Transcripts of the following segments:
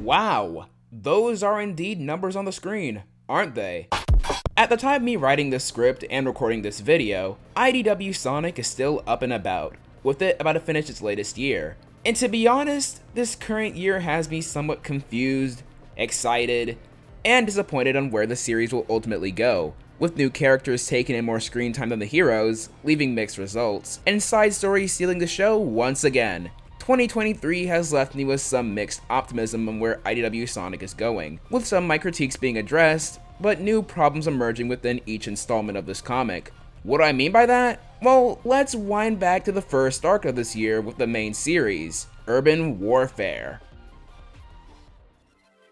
Wow, those are indeed numbers on the screen, aren't they? At the time of me writing this script and recording this video, IDW Sonic is still up and about, with it about to finish its latest year. And to be honest, this current year has me somewhat confused, excited, and disappointed on where the series will ultimately go, with new characters taking in more screen time than the heroes, leaving mixed results, and side stories stealing the show once again. 2023 has left me with some mixed optimism on where IDW Sonic is going, with some of my critiques being addressed, but new problems emerging within each installment of this comic. What do I mean by that? Well, let's wind back to the first arc of this year with the main series, Urban Warfare.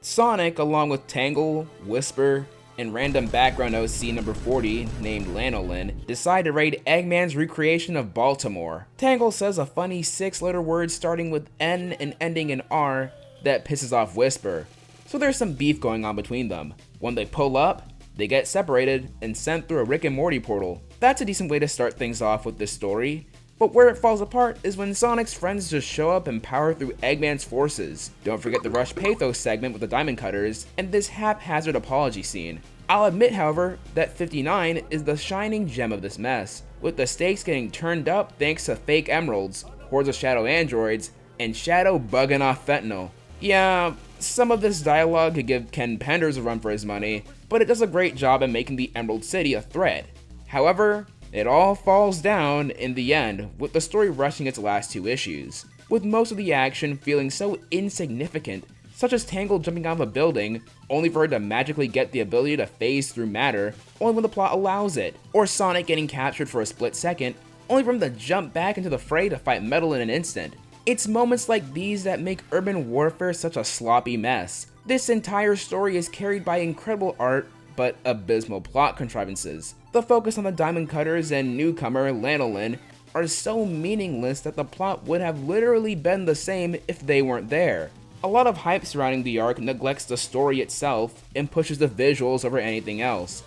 Sonic, along with Tangle, Whisper, and random background OC number 40 named Lanolin, decide to raid Eggman's recreation of Baltimore. Tangle says a funny 6-letter word starting with N and ending in R that pisses off Whisper, so there's some beef going on between them. When they pull up, they get separated and sent through a Rick and Morty portal. That's a decent way to start things off with this story, but where it falls apart is when Sonic's friends just show up and power through Eggman's forces. Don't forget the Rush Pathos segment with the Diamond Cutters, and this haphazard apology scene. I'll admit, however, that 59 is the shining gem of this mess, with the stakes getting turned up thanks to fake emeralds, hordes of shadow androids, and Shadow bugging off fentanyl. Yeah, some of this dialogue could give Ken Penders a run for his money, but it does a great job in making the Emerald City a threat. However, it all falls down in the end, with the story rushing its last 2 issues, with most of the action feeling so insignificant, such as Tangle jumping out of a building, only for her to magically get the ability to phase through matter, only when the plot allows it, or Sonic getting captured for a split second, only for him to jump back into the fray to fight Metal in an instant. It's moments like these that make Urban Warfare such a sloppy mess. This entire story is carried by incredible art, but abysmal plot contrivances. The focus on the Diamond Cutters and newcomer Lanolin are so meaningless that the plot would have literally been the same if they weren't there. A lot of hype surrounding the arc neglects the story itself and pushes the visuals over anything else,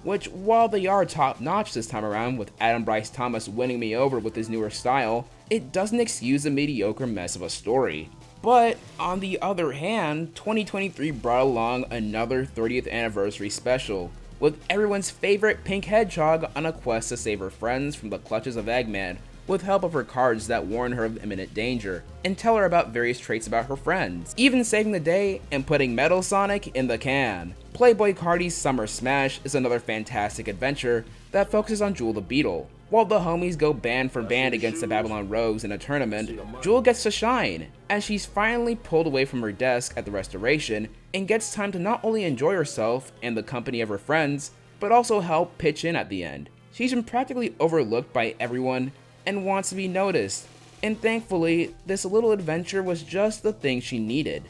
which, while they are top-notch this time around with Adam Bryce Thomas winning me over with his newer style, it doesn't excuse the mediocre mess of a story. But, on the other hand, 2023 brought along another 30th anniversary special, with everyone's favorite pink hedgehog on a quest to save her friends from the clutches of Eggman, with help of her cards that warn her of imminent danger, and tell her about various traits about her friends, even saving the day and putting Metal Sonic in the can. Playboy Cardi's Summer Smash is another fantastic adventure that focuses on Jewel the Beetle. While the homies go band for band against the Babylon Rogues in a tournament, Jewel gets to shine, as she's finally pulled away from her desk at the Restoration and gets time to not only enjoy herself and the company of her friends, but also help pitch in at the end. She's been practically overlooked by everyone and wants to be noticed, and thankfully, this little adventure was just the thing she needed.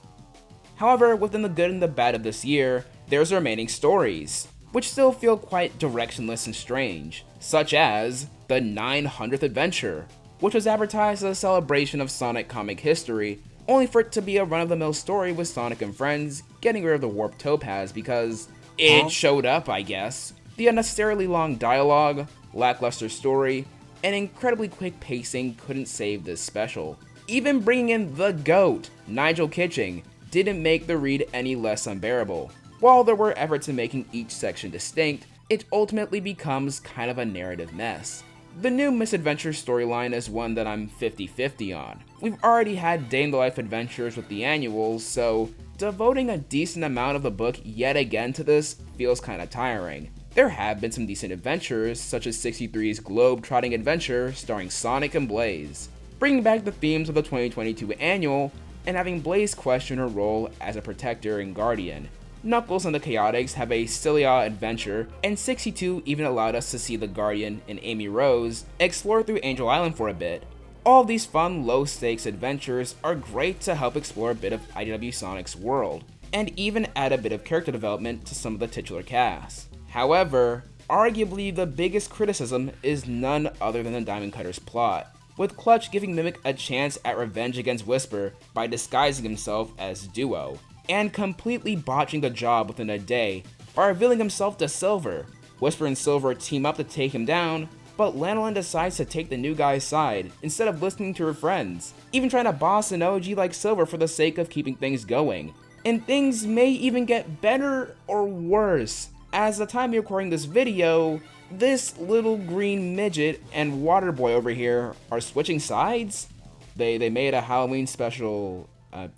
However, within the good and the bad of this year, there's the remaining stories, which still feel quite directionless and strange, such as the 900th adventure, which was advertised as a celebration of Sonic comic history, only for it to be a run-of-the-mill story with Sonic and friends getting rid of the warped topaz because it showed up, I guess. The unnecessarily long dialogue, lackluster story, and incredibly quick pacing couldn't save this special. Even bringing in the GOAT, Nigel Kitching, didn't make the read any less unbearable. While there were efforts in making each section distinct, it ultimately becomes kind of a narrative mess. The new Misadventures storyline is one that I'm 50-50 on. We've already had day-in-the-life adventures with the annuals, so devoting a decent amount of the book yet again to this feels kinda tiring. There have been some decent adventures, such as 63's Globe-Trotting Adventure starring Sonic and Blaze, bringing back the themes of the 2022 annual and having Blaze question her role as a protector and guardian. Knuckles and the Chaotix have a silly-odd adventure, and 62 even allowed us to see the Guardian and Amy Rose explore through Angel Island for a bit. All of these fun, low-stakes adventures are great to help explore a bit of IDW Sonic's world, and even add a bit of character development to some of the titular cast. However, arguably the biggest criticism is none other than the Diamond Cutter's plot, with Clutch giving Mimic a chance at revenge against Whisper by disguising himself as Duo, and completely botching the job within a day by revealing himself to Silver. Whisper and Silver team up to take him down, but Lanolin decides to take the new guy's side instead of listening to her friends, even trying to boss an OG like Silver for the sake of keeping things going. And things may even get better or worse. As the time of recording this video, this little green midget and water boy over here are switching sides? They made a Halloween special.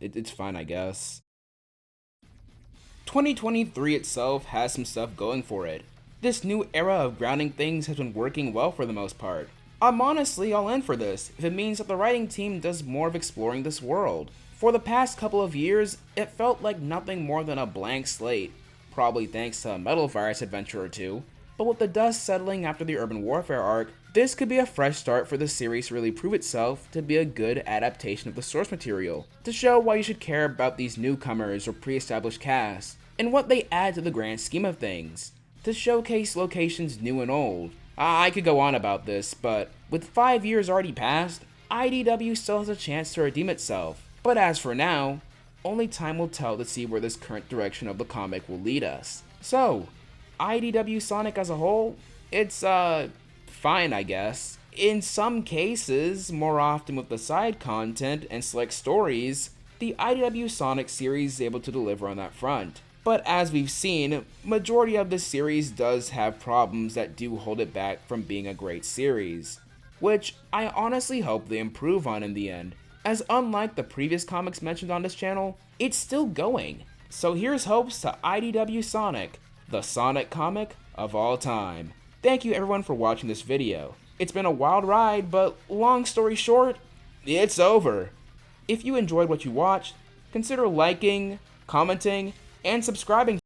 It's fine, I guess. 2023 itself has some stuff going for it. This new era of grounding things has been working well for the most part. I'm honestly all in for this, if it means that the writing team does more of exploring this world. For the past couple of years, it felt like nothing more than a blank slate, probably thanks to a Metal Virus adventure or two, but with the dust settling after the Urban Warfare arc, this could be a fresh start for the series to really prove itself to be a good adaptation of the source material, to show why you should care about these newcomers or pre-established casts, and what they add to the grand scheme of things, to showcase locations new and old. I could go on about this, but with 5 years already passed, IDW still has a chance to redeem itself. But as for now, only time will tell to see where this current direction of the comic will lead us. So, IDW Sonic as a whole, it's fine, I guess. In some cases, more often with the side content and select stories, the IDW Sonic series is able to deliver on that front. But as we've seen, majority of the series does have problems that do hold it back from being a great series, which I honestly hope they improve on in the end, as unlike the previous comics mentioned on this channel, it's still going. So here's hopes to IDW Sonic, the Sonic comic of all time. Thank you everyone for watching this video. It's been a wild ride, but long story short, it's over. If you enjoyed what you watched, consider liking, commenting, and subscribing